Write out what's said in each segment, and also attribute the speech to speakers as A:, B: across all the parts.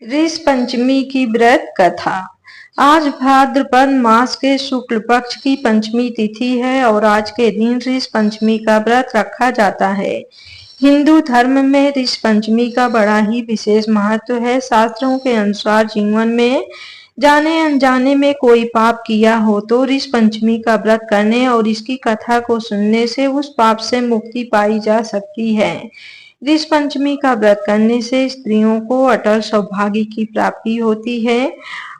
A: ऋष पंचमी की व्रत कथा। आज भाद्रपद मास के शुक्ल पक्ष की पंचमी तिथि है और आज के दिन ऋष पंचमी का व्रत रखा जाता है। हिंदू धर्म में ऋष पंचमी का बड़ा ही विशेष महत्व है। शास्त्रों के अनुसार जीवन में जाने अनजाने में कोई पाप किया हो तो ऋष पंचमी का व्रत करने और इसकी कथा को सुनने से उस पाप से मुक्ति पाई जा सकती है। ऋष पंचमी का व्रत करने से स्त्रियों को अटल सौभाग्य की प्राप्ति होती है।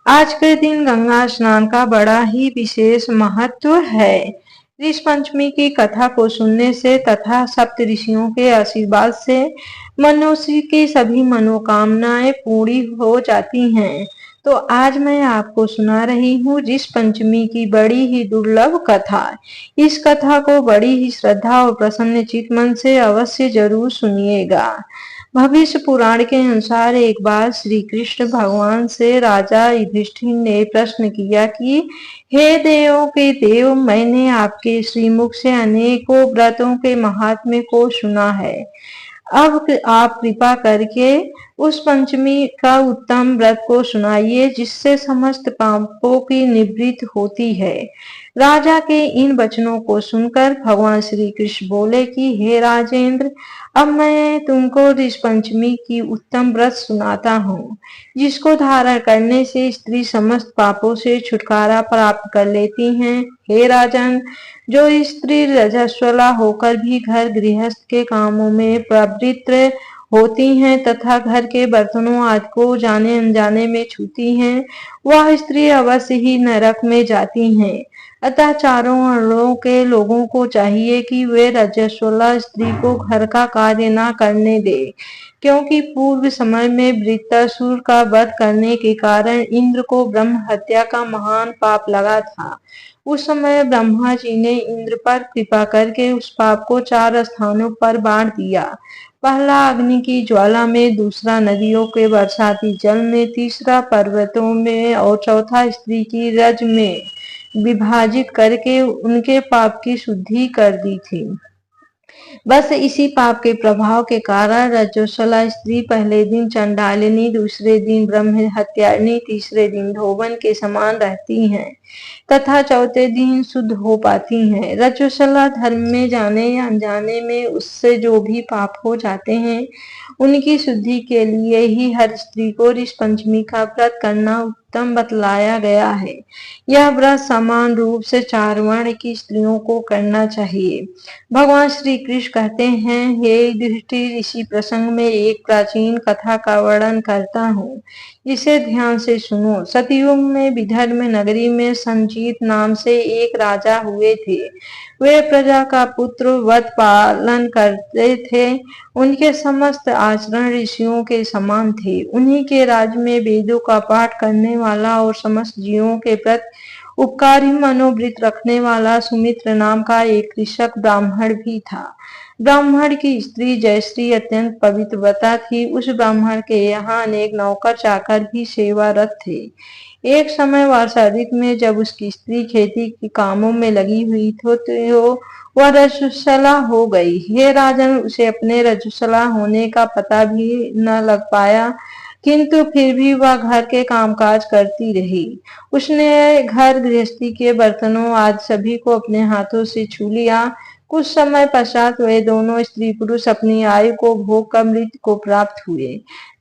A: आज के दिन गंगा स्नान का बड़ा ही विशेष महत्व है। ऋष पंचमी की कथा को सुनने से तथा सप्त ऋषियों के आशीर्वाद से मनुष्य की सभी मनोकामनाएं पूरी हो जाती हैं। तो आज मैं आपको सुना रही हूँ ऋष पंचमी की बड़ी ही दुर्लभ कथा। इस कथा को बड़ी ही श्रद्धा और प्रसन्न चित्त मन से अवश्य जरूर सुनिएगा। भविष्य पुराण के अनुसार एक बार श्री कृष्ण भगवान से राजा युधिष्ठिर ने प्रश्न किया कि हे देवों के देव, मैंने आपके श्रीमुख से अनेकों व्रतों के महात्म्य को सुना है। अब आप कृपा करके उस पंचमी का उत्तम व्रत को सुनाइए जिससे समस्त पापों की निवृत्ति होती है। राजा के इन वचनों को सुनकर भगवान श्री कृष्ण बोले कि हे राजेंद्र, अब मैं तुमको ऋष पंचमी की उत्तम व्रत सुनाता हूँ, जिसको धारण करने से स्त्री समस्त पापों से छुटकारा प्राप्त कर लेती हैं। हे राजन, जो स्त्री रजस्वला होकर भी घर गृहस्थ के कामों में प्रवृत्त होती हैं तथा घर के बर्तनों आदि को जाने अनजाने में छूती हैं, वह स्त्री अवश्य ही नरक में जाती हैं। अतः चारों वर्णों के लोगों को चाहिए कि वे रजस्वला स्त्री को घर का कार्य न करने दे, क्योंकि पूर्व समय में वृत्तासुर का वध करने के कारण इंद्र को ब्रह्म हत्या का महान पाप लगा था। उस समय ब्रह्मा जी ने इंद्र पर कृपा करके उस पाप को 4 स्थानों पर बांट दिया। पहला अग्नि की ज्वाला में, दूसरा नदियों के बरसाती जल में, तीसरा पर्वतों में और चौथा स्त्री की रज में विभाजित करके उनके पाप की शुद्धि कर दी थी। बस इसी पाप के प्रभाव के कारण रजस्वला स्त्री पहले दिन चंडालिनी, दूसरे दिन ब्रह्म हत्यारिणी, तीसरे दिन धोबन के समान रहती हैं तथा चौथे दिन शुद्ध हो पाती हैं। रजस्वला धर्म में जाने या अनजाने में उससे जो भी पाप हो जाते हैं, उनकी शुद्धि के लिए ही हर स्त्री को ऋष पंचमी का व्रत करना उत्तम बतलाया गया है। यह व्रत समान रूप से 4 वर्ण की स्त्रियों को करना चाहिए। भगवान श्री कृष्ण कहते हैं, हे युधिष्ठिर, इसी प्रसंग में एक प्राचीन कथा का वर्णन करता हूँ, जिसे ध्यान से सुनो। सतयुग में विदर्भ नगरी में संजीत नाम से एक राजा हुए थे। वे प्रजा का पुत्र वध पालन करते थे। उनके समस्त आचरण ऋषियों के समान थे। उन्हीं के राज्य में वेदों का पाठ करने वाला और समस्त जीवों के प्रति उपकारी मनोवृत्त रखने वाला सुमित्र नाम का एक कृषक ब्राह्मण भी था। ब्राह्मण की स्त्री जयश्री अत्यंत पवित्र व्रता थी। उस ब्राह्मण के यहाँ अनेक नौकर चाकर भी सेवारत थे। एक समय वर्षा ऋतु में जब उसकी स्त्री खेती के कामों में लगी हुई थी तो वह रजस्वला हो गई। हे राजन, उसे अपने रजस्वला होने का पता भी न लग पाया, किंतु फिर भी वह घर के कामकाज करती रही। उसने घर गृहस्थी के बर्तनों आदि सभी को अपने हाथों से छू लिया। कुछ समय पश्चात वे दोनों स्त्री पुरुष अपनी आयु को भोग कर मृत्यु को प्राप्त हुए।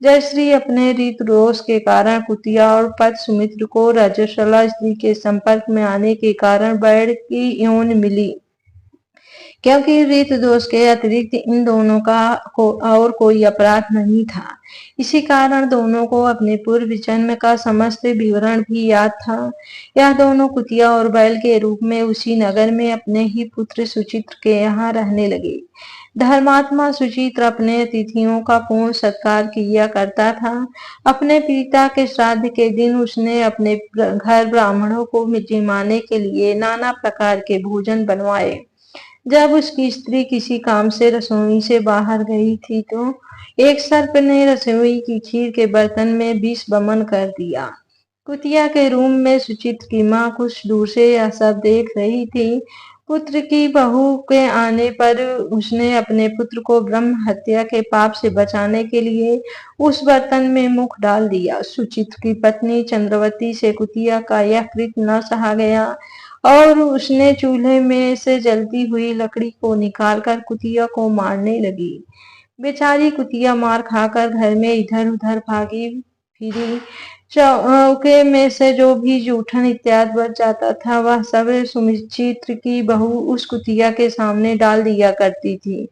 A: जयश्री अपने रीत रोष के कारण कुतिया और पति सुमित्र को रजस्वला स्त्री के संपर्क में आने के कारण बैर की यौन मिली, क्योंकि रीत दोष के अतिरिक्त इन दोनों का और कोई अपराध नहीं था। इसी कारण दोनों को अपने पूर्व जन्म का समस्त विवरण भी याद था। यह दोनों कुतिया और बैल के रूप में उसी नगर में अपने ही पुत्र सुचित्र के यहाँ रहने लगे। धर्मात्मा सुचित्र अपने अतिथियों का पूर्ण सत्कार किया करता था। अपने पिता के श्राद्ध के दिन उसने अपने घर ब्राह्मणों को जिमाने के लिए नाना प्रकार के भोजन बनवाए। जब उसकी स्त्री किसी काम से रसोई से बाहर गई थी तो एक सर्प ने रसोई की खीर के बर्तन में विष वमन कर दिया। कुतिया के रूम में सुचित्र की माँ कुछ दूर से यह सब देख रही थी। पुत्र की बहू के आने पर उसने अपने पुत्र को ब्रह्म हत्या के पाप से बचाने के लिए उस बर्तन में मुख डाल दिया। सुचित्र की पत्नी चंद्रवती से कुतिया का यह कृत्य न सहा गया और उसने चूल्हे में से जलती हुई लकड़ी को निकालकर कुतिया को मारने लगी। बेचारी कुतिया मार खाकर घर में इधर उधर भागी फिरी। चौके में से जो भी जूठन इत्यादि बच जाता था वह सब सुमिचित्र की बहू उस कुतिया के सामने डाल दिया करती थी,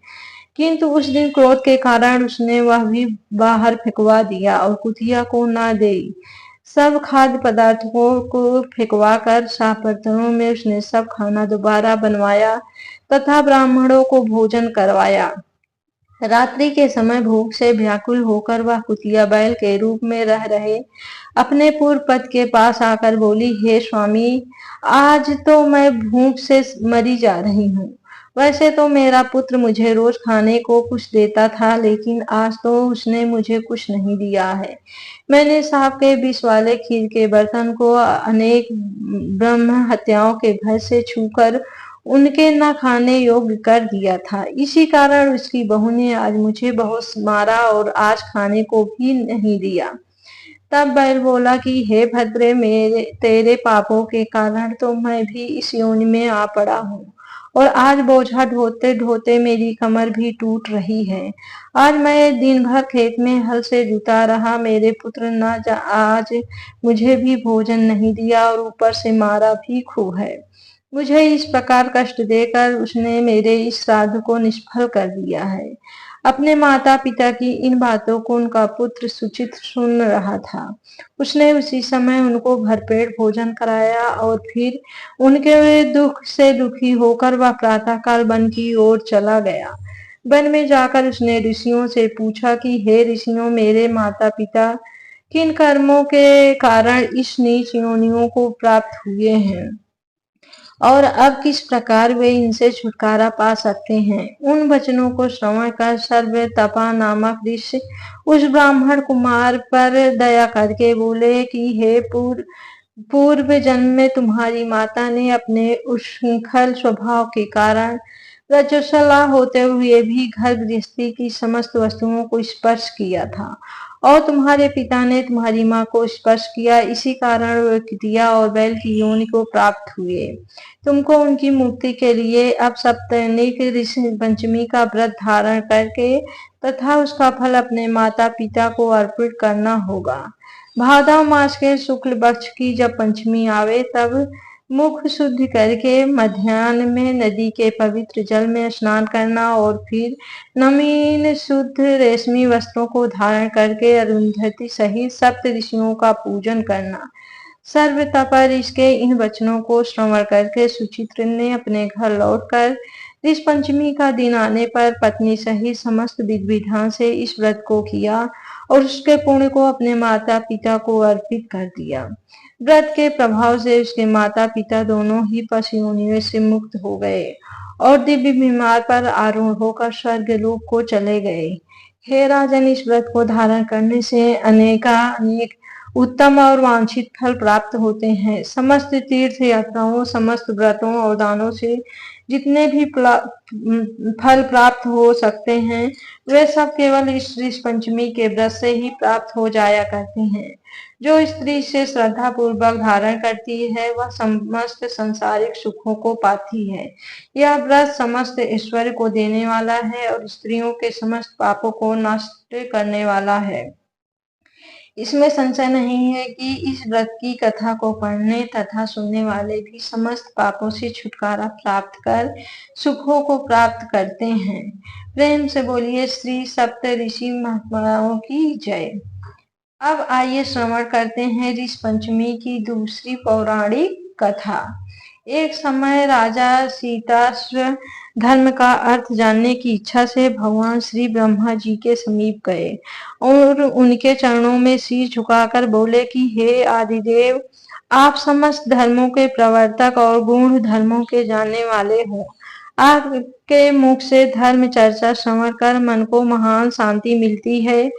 A: किंतु उस दिन क्रोध के कारण उसने वह भी बाहर फेंकवा दिया और कुतिया को न दे सब खाद्य पदार्थों को फेंकवा कर साफ बर्तनों में उसने सब खाना दोबारा बनवाया तथा ब्राह्मणों को भोजन करवाया। रात्रि के समय भूख से व्याकुल होकर वह कुतिया बैल के रूप में रह रहे अपने पूर्व पति के पास आकर बोली, हे स्वामी, आज तो मैं भूख से मरी जा रही हूँ। वैसे तो मेरा पुत्र मुझे रोज खाने को कुछ देता था, लेकिन आज तो उसने मुझे कुछ नहीं दिया है। मैंने सांप के विष वाले खीर के बर्तन को अनेक ब्रह्म हत्याओं के भय से छूकर उनके न खाने योग्य कर दिया था। इसी कारण उसकी बहू ने आज मुझे बहुत मारा और आज खाने को भी नहीं दिया। तब बैल बोला कि हे भद्रे, मेरे तेरे पापों के कारण तो मैं भी इस योनि में आ पड़ा हूँ और आज बोझा ढोते ढोते मेरी कमर भी टूट रही है। आज मैं दिन भर खेत में हल से जुता रहा, मेरे पुत्र न आज मुझे भी भोजन नहीं दिया और ऊपर से मारा भी खूब है। मुझे इस प्रकार कष्ट देकर उसने मेरे इस श्राद्ध को निष्फल कर दिया है। अपने माता पिता की इन बातों को उनका पुत्र सुचित सुन रहा था। उसने उसी समय उनको भरपेट भोजन कराया और फिर उनके दुख से दुखी होकर वह प्रातःकाल वन की ओर चला गया। वन में जाकर उसने ऋषियों से पूछा कि हे ऋषियों, मेरे माता पिता किन कर्मों के कारण इस नीच योनियों को प्राप्त हुए हैं और अब किस प्रकार वे इनसे छुटकारा पा सकते हैं। उन वचनों को श्रवण कर सर्व तपा नामक ऋषि उस ब्राह्मण कुमार पर दया करके बोले कि हे पूर्व जन्म में तुम्हारी माता ने अपने उच्छृंखल स्वभाव के कारण रजस्वला होते हुए भी घर गृहस्थी की समस्त वस्तुओं को स्पर्श किया था और तुम्हारे पिता ने तुम्हारी माँ को स्पर्श किया, इसी कारण वे कुतिया और बैल की योनि को प्राप्त हुए। तुमको उनकी मुक्ति के लिए अब सप्तनिक ऋषि पंचमी का व्रत धारण करके तथा उसका फल अपने माता पिता को अर्पित करना होगा। भादव मास के शुक्ल पक्ष की जब पंचमी आवे तब मुख शुद्ध करके मध्याह्न में नदी के पवित्र जल में स्नान करना और फिर नवीन शुद्ध रेशमी वस्त्रों को धारण करके अरुंधति सहित सप्त ऋषियों का पूजन करना। सर्व तपर इसके इन वचनों को श्रवण करके सुचित्र ने अपने घर लौटकर इस पंचमी का दिन आने पर पत्नी सहित समस्त विधि विधान से इस व्रत को किया और उसके पुण्य को अपने माता पिता को अर्पित कर दिया। व्रत के प्रभाव से उसके माता पिता दोनों ही पशु योनियों से मुक्त हो गए और दिव्य बीमार पर आरूढ़ होकर स्वर्ग लोक को चले गए। हे राजन, इस व्रत को धारण करने से अनेक उत्तम और वांछित फल प्राप्त होते हैं। समस्त तीर्थ यात्राओं, समस्त व्रतों और दानों से जितने भी फल प्राप्त हो सकते हैं वे सब केवल इस पंचमी के व्रत से ही प्राप्त हो जाया करते हैं। जो स्त्री से श्रद्धा पूर्वक धारण करती है वह समस्त संसारिक सुखों को पाती है। यह व्रत समस्त ऐश्वर्य को देने वाला है और स्त्रियों के समस्त पापों को नष्ट करने वाला है। इसमें संशय नहीं है कि इस व्रत की कथा को पढ़ने तथा सुनने वाले भी समस्त पापों से छुटकारा प्राप्त कर सुखों को प्राप्त करते हैं। प्रेम से बोलिए श्री सप्त ऋषि महात्माओं की जय। अब आइए श्रवण करते हैं ऋषि पंचमी की दूसरी पौराणिक कथा। एक समय राजा सीताश्व धर्म का अर्थ जानने की इच्छा से भगवान श्री ब्रह्मा जी के समीप गए और उनके चरणों में सिर झुकाकर बोले कि हे आदिदेव, आप समस्त धर्मों के प्रवर्तक और गुण धर्मों के जानने वाले हो। आपके मुख से धर्म चर्चा श्रवण कर मन को महान शांति मिलती है।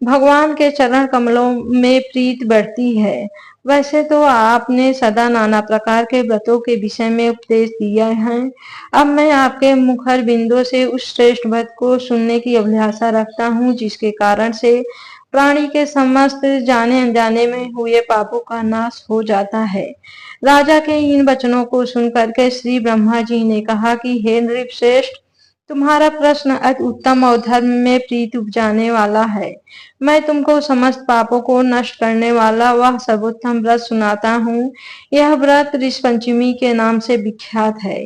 A: भगवान के चरण कमलों में प्रीत बढ़ती है। वैसे तो आपने सदा नाना प्रकार के व्रतों के विषय में उपदेश दिया है। अब मैं आपके मुखर बिंदु से उस श्रेष्ठ व्रत को सुनने की अभिलाषा रखता हूँ, जिसके कारण से प्राणी के समस्त जाने अनजाने में हुए पापों का नाश हो जाता है। राजा के इन वचनों को सुनकर के श्री ब्रह्मा जी ने कहा कि हे नृपश्रेष्ठ, तुम्हारा प्रश्न अति उत्तम और धर्म में प्रीति उपजाने वाला है। मैं तुमको समस्त पापों को नष्ट करने वाला वह सर्वोत्तम व्रत सुनाता हूँ। यह व्रत ऋषि पंचमी के नाम से विख्यात है।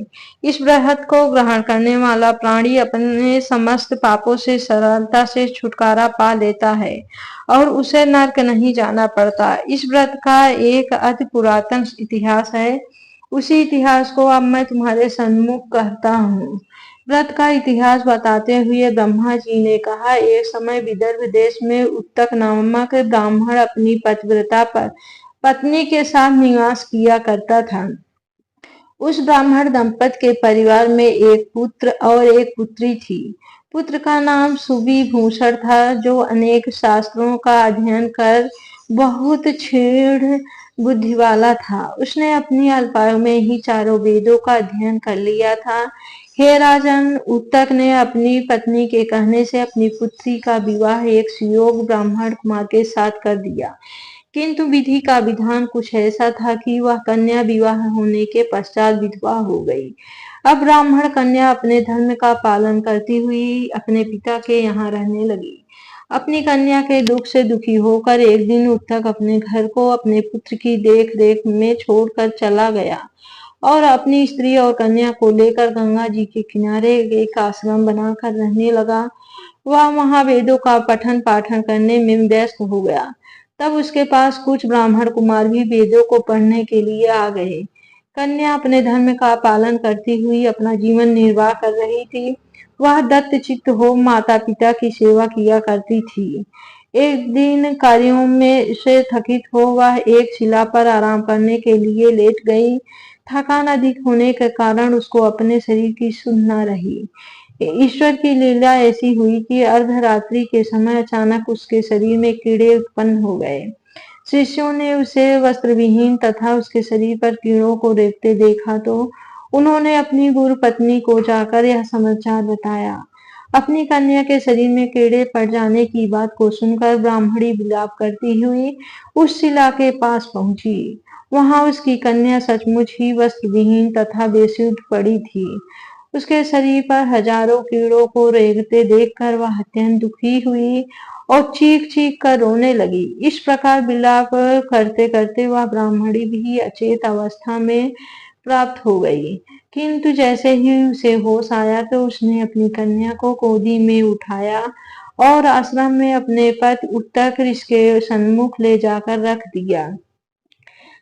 A: इस व्रत को ग्रहण करने वाला प्राणी अपने समस्त पापों से सरलता से छुटकारा पा लेता है और उसे नर्क नहीं जाना पड़ता। इस व्रत का एक अति पुरातन इतिहास है। उसी इतिहास को अब मैं तुम्हारे सम्मुख कहता हूँ। व्रत का इतिहास बताते हुए ब्रह्मा जी ने कहा, एक समय विदर्भ देश में उत्तक नामक ब्राह्मण अपनी पतिव्रता पर पत्नी के साथ निवास किया करता था। उस ब्राह्मण दंपत के परिवार में एक पुत्र और एक पुत्री थी। पुत्र का नाम सुविभूषण था, जो अनेक शास्त्रों का अध्ययन कर बहुत क्षीण बुद्धि वाला था। उसने अपनी अल्पायु में ही चारों वेदों का अध्ययन कर लिया था। हे राजन, उत्तक ने अपनी पत्नी के कहने से अपनी पुत्री का विवाह एक सुयोग्य ब्राह्मण कुमार के साथ कर दिया, किंतु विधि का विधान कुछ ऐसा था कि वह कन्या विवाह होने के पश्चात विधवा हो गई। अब ब्राह्मण कन्या अपने धर्म का पालन करती हुई अपने पिता के यहाँ रहने लगी। अपनी कन्या के दुख से दुखी होकर एक दिन उत्तक अपने घर को अपने पुत्र की देख रेख में छोड़कर चला गया और अपनी स्त्री और कन्या को लेकर गंगा जी के किनारे एक आश्रम बनाकर रहने लगा। वह वहां वेदों का पठन पाठन करने में व्यस्त हो गया। तब उसके पास कुछ ब्राह्मण कुमार भी वेदों को पढ़ने के लिए आ गए। कन्या अपने धर्म का पालन करती हुई अपना जीवन निर्वाह कर रही थी। वह दत्त चित्त हो माता पिता की सेवा किया करती थी। एक दिन कार्यों में से थकित हो वह एक शिला पर आराम करने के लिए लेट गई। थकान अधिक होने के कारण उसको अपने शरीर की सुध न रही। ईश्वर की लीला ऐसी हुई कि अर्धरात्रि के समय अचानक उसके शरीर में कीड़े उत्पन्न हो गए। शिष्यों ने उसे वस्त्रविहीन तथा उसके शरीर पर कीड़ों को रेंगते देखा तो उन्होंने अपनी गुरु पत्नी को जाकर यह समाचार बताया। अपनी कन्या के शरीर में कीड़े पड़ जाने की बात को सुनकर ब्राह्मणी विलाप करती हुई उस शिला के पास पहुंची। वहां उसकी कन्या सचमुच ही वस्त्रविहीन तथा बेसुध पड़ी थी। उसके शरीर पर हजारों कीड़ों को रेंगते देखकर वह अत्यंत दुखी हुई और चीख चीख कर रोने लगी। इस प्रकार विलाप करते करते वह ब्राह्मणी भी अचेत अवस्था में प्राप्त हो गई। किंतु जैसे ही उसे होश आया तो उसने अपनी कन्या को गोदी में उठाया और आश्रम में अपने पति उत्तक ऋषि के सन्मुख ले जाकर रख दिया।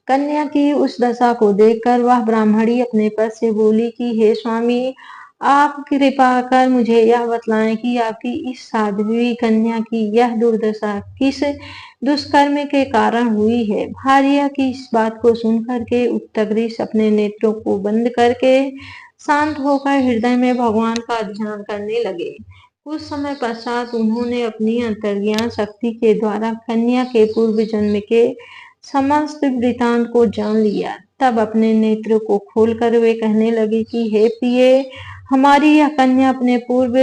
A: कन्या की उस दशा को देखकर वह ब्राह्मणी अपने पद से बोली कि हे स्वामी, आप कृपा कर मुझे यह बतलाएं कि आपकी इस साध्वी कन्या की यह दुर्दशा किस दुष्कर्म के कारण हुई है। भार्या की इस बात को सुनकर के उत्तक ऋषि अपने नेत्रों को बंद करके शांत होकर हृदय में भगवान का ध्यान करने लगे। कुछ समय पश्चात उन्होंने अपनी अंतर्ज्ञान शक्ति के द्वारा कन्या के पूर्व जन्म के समस्त वृतांत को जान लिया। तब अपने नेत्र को खोलकर वे कहने लगे कि हे प्रिय, हमारी यह कन्या अपने पूर्व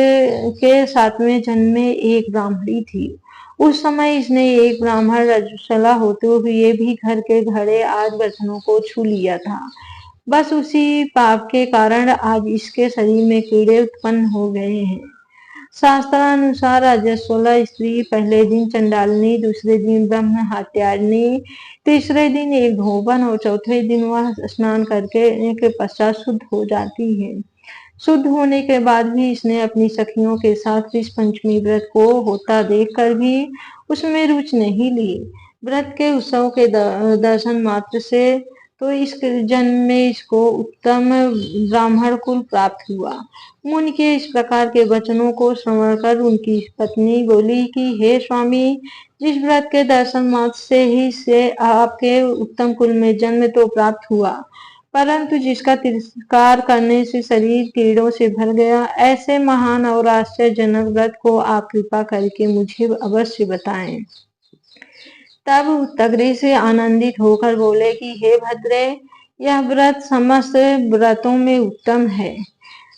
A: के 7वें जन्म में एक ब्राह्मणी थी। उस समय इसने एक ब्राह्मण रजस्वला होते हुए भी घर के घड़े आदि बर्तनों को छू लिया था। बस उसी पाप के कारण आज इसके शरीर में कीड़े उत्पन्न हो गए हैं। शास्त्रानुसार रजस्वला स्त्री पहले दिन चंडालिनी, दूसरे दिन ब्रह्म हत्यारिणी, तीसरे दिन एक धोबन और चौथे दिन वह स्नान करके के पश्चात शुद्ध हो जाती है। शुद्ध होने के बाद भी इसने अपनी सखियों के साथ इस पंचमी व्रत को होता देखकर भी उसमें रुचि नहीं ली। व्रत के उत्सव के दर्शन मात्र से तो इस जन्म में इसको उत्तम ब्राह्मण कुल प्राप्त हुआ। मुनि के इस प्रकार के वचनों को श्रवण कर उनकी पत्नी बोली कि हे स्वामी, जिस व्रत के दर्शन मात्र से ही से आपके उत्तम कुल में जन्म तो प्राप्त हुआ, परंतु जिसका तिरस्कार करने से शरीर कीड़ों से भर गया, ऐसे महान और आश्चर्यजनक व्रत को आप कृपा करके मुझे अवश्य बताएं। तब उत्तग्री से आनंदित होकर बोले कि हे भद्रे, यह व्रत समस्त व्रतों में उत्तम है।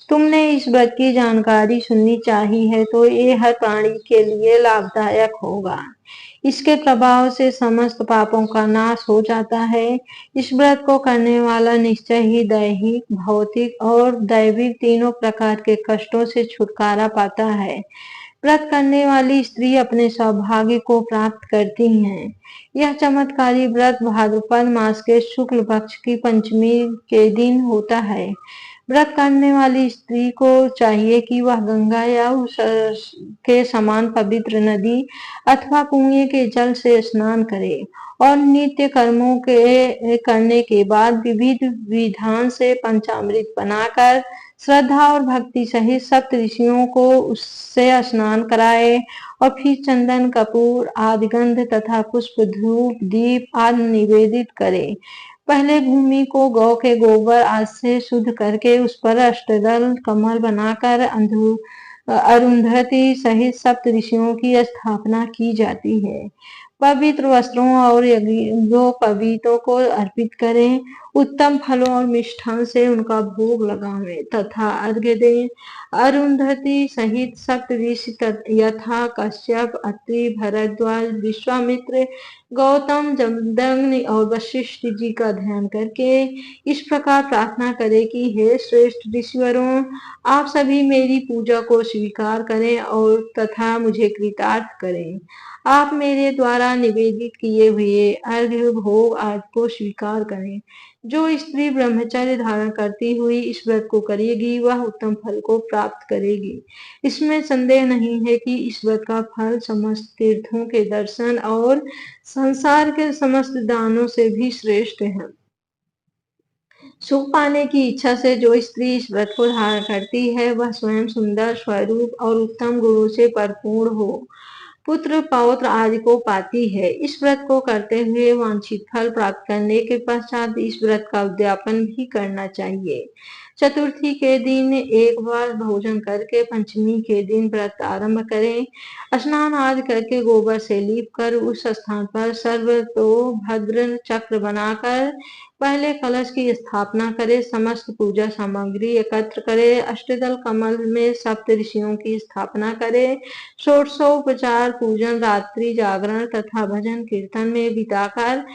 A: तुमने इस व्रत की जानकारी सुननी चाहिए है तो ये हर प्राणी के लिए लाभदायक होगा। इसके प्रभाव से समस्त पापों का नाश हो जाता है। इस व्रत को करने वाला निश्चय ही दैहिक, भौतिक और दैविक तीनों प्रकार के कष्टों से छुटकारा पाता है। व्रत करने वाली स्त्री अपने सौभाग्य को प्राप्त करती हैं। यह चमत्कारी व्रत भाद्रपद मास के शुक्ल पक्ष की पंचमी के दिन होता है। व्रत करने वाली स्त्री को चाहिए कि वह गंगा या उस के समान पवित्र नदी अथवा कुएं के जल से स्नान करे और नित्य कर्मों के करने के बाद विविध विधान से पंचामृत बनाकर श्रद्धा और भक्ति सहित सप्त ऋषियों को उससे स्नान कराए और फिर चंदन, कपूर आदि गंध तथा पुष्प, धूप, दीप आदि निवेदित करे। पहले भूमि को गौ के गोबर आदि से शुद्ध करके उस पर अष्टदल कमल बनाकर अरुंधति सहित सप्त ऋषियों की स्थापना की जाती है। पवित्र वस्त्रों और यज्ञोपवीतों को अर्पित करें, उत्तम फलों और मिष्ठान से उनका भोग लगावें तथा अर्घ्य दें। अरुंधति सहित सप्त ऋषि यथा कश्यप, अत्रि, भरद्वाज, विश्वामित्र, गौतम, जमदग्नि और वशिष्ठ जी का ध्यान करके इस प्रकार प्रार्थना करें कि हे श्रेष्ठ ऋषिवरों, आप सभी मेरी पूजा को स्वीकार करें और तथा मुझे कृतार्थ करें। आप मेरे द्वारा निवेदित किए हुए अर्घ्य, भोग आदि को स्वीकार करें। जो स्त्री ब्रह्मचर्य धारण करती हुई इस व्रत को करेगी वह उत्तम फल को प्राप्त करेगी। इसमें संदेह नहीं है कि इस व्रत का फल समस्त तीर्थों के दर्शन और संसार के समस्त दानों से भी श्रेष्ठ है। सुख पाने की इच्छा से जो स्त्री इस व्रत को धारण करती है वह स्वयं सुंदर स्वरूप और उत्तम गुणों से परिपूर्ण हो, पुत्र पौत्र आदि को पाती है। इस व्रत को करते हुए वांछित फल प्राप्त करने के पश्चात इस व्रत का उद्यापन भी करना चाहिए। चतुर्थी के दिन एक बार भोजन करके पंचमी के दिन व्रत आरंभ करें। स्नान आदि करके गोबर से लीप कर उस स्थान पर सर्वतोभद्र चक्र बनाकर पहले कलश की स्थापना करे, समस्त पूजा सामग्री एकत्र करे, अष्टदल कमल में सप्त ऋषियों की स्थापना करे, षोडशोपचार पूजन, रात्रि जागरण तथा भजन कीर्तन में बिताकर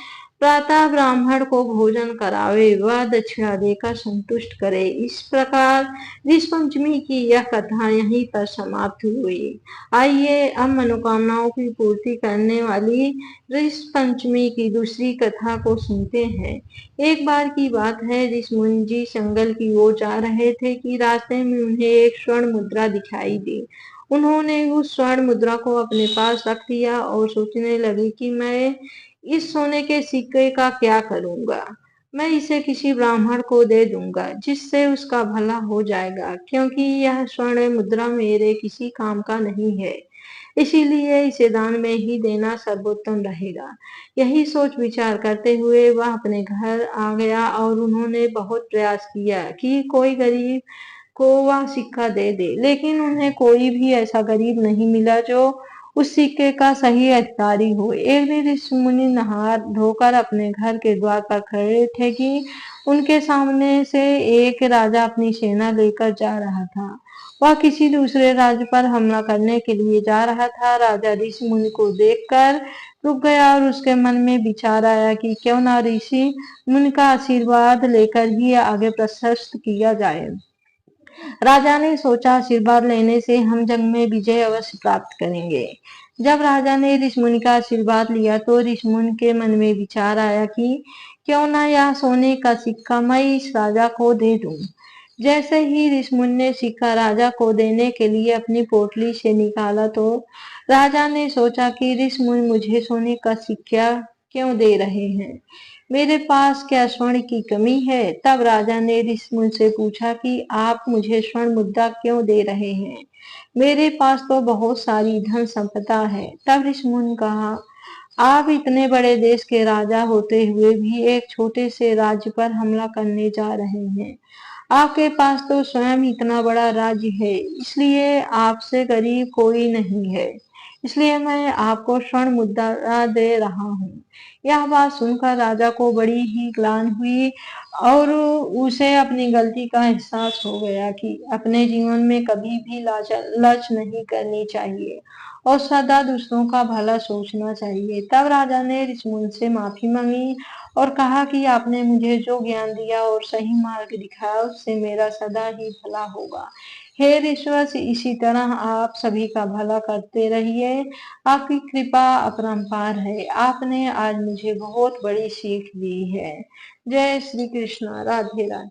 A: प्रातः ब्राह्मण को भोजन करावे व दक्षिणा देकर संतुष्ट करे। इस प्रकार ऋषि पंचमी की यह कथा यहीं पर समाप्त हुई। आइए अब मनोकामनाओं की पूर्ति करने वाली ऋषि पंचमी की दूसरी कथा को सुनते हैं। एक बार की बात है, ऋषि मुनि जी जंगल की ओर जा रहे थे कि रास्ते में उन्हें एक स्वर्ण मुद्रा दिखाई दी। उन्होंने उस स्वर्ण मुद्रा को अपने पास रख लिया और सोचने लगे कि मैं इस सोने के सिक्के का क्या करूंगा। मैं इसे किसी ब्राह्मण को दे दूंगा जिससे उसका भला हो जाएगा, क्योंकि यह स्वर्ण मुद्रा मेरे किसी काम का नहीं है, इसीलिए इसे दान में ही देना सर्वोत्तम रहेगा। यही सोच विचार करते हुए वह अपने घर आ गया और उन्होंने बहुत प्रयास किया कि कोई गरीब को वह सिक्का दे दे, लेकिन उन्हें कोई भी ऐसा गरीब नहीं मिला जो उस सिक्के का सही अधिकारी हो। एक दिन ऋषि मुनि नहा धोकर अपने घर के द्वार पर खड़े थे कि उनके सामने से एक राजा अपनी सेना लेकर जा रहा था। वह किसी दूसरे राज्य पर हमला करने के लिए जा रहा था। राजा ऋषि मुनि को देखकर रुक गया और उसके मन में विचार आया कि क्यों ना ऋषि मुनि का आशीर्वाद लेकर ही आगे प्रशस्त किया जाए। राजा ने सोचा, आशीर्वाद लेने से हम जंग में विजय अवश्य प्राप्त करेंगे। जब राजा ने ऋषि मुनि का आशीर्वाद लिया तो ऋषि मुनि के मन में विचार आया कि क्यों ना यह सोने का सिक्का मैं इस राजा को दे दूं। जैसे ही ऋषि मुनि ने सिक्का राजा को देने के लिए अपनी पोटली से निकाला तो राजा ने सोचा कि ऋषि मुनि मुझे सोने का सिक्का क्यों दे रहे हैं, मेरे पास क्या स्वर्ण की कमी है। तब राजा ने ऋषि मुनि से पूछा कि आप मुझे स्वर्ण मुद्रा क्यों दे रहे हैं, मेरे पास तो बहुत सारी धन संपदा है। तब ऋषि मुनि कहा, आप इतने बड़े देश के राजा होते हुए भी एक छोटे से राज्य पर हमला करने जा रहे हैं। आपके पास तो स्वयं इतना बड़ा राज्य है, इसलिए आपसे गरीब कोई नहीं है। इसलिए मैं आपको स्वर्ण मुद्रा दे रहा हूँ। यह बात सुनकर राजा को बड़ी ही ग्लानि हुई और उसे अपनी गलती का एहसास हो गया कि अपने जीवन में कभी भी लालच नहीं करनी चाहिए और सदा दूसरों का भला सोचना चाहिए। तब राजा ने ऋषिमुनि से माफी मांगी और कहा कि आपने मुझे जो ज्ञान दिया और सही मार्ग दिखाया उससे मेरा सदा ही भला होगा। हे ईश्वर, इसी तरह आप सभी का भला करते रहिए। आपकी कृपा अपरंपार है। आपने आज मुझे बहुत बड़ी सीख दी है। जय श्री कृष्ण। राधे राधे।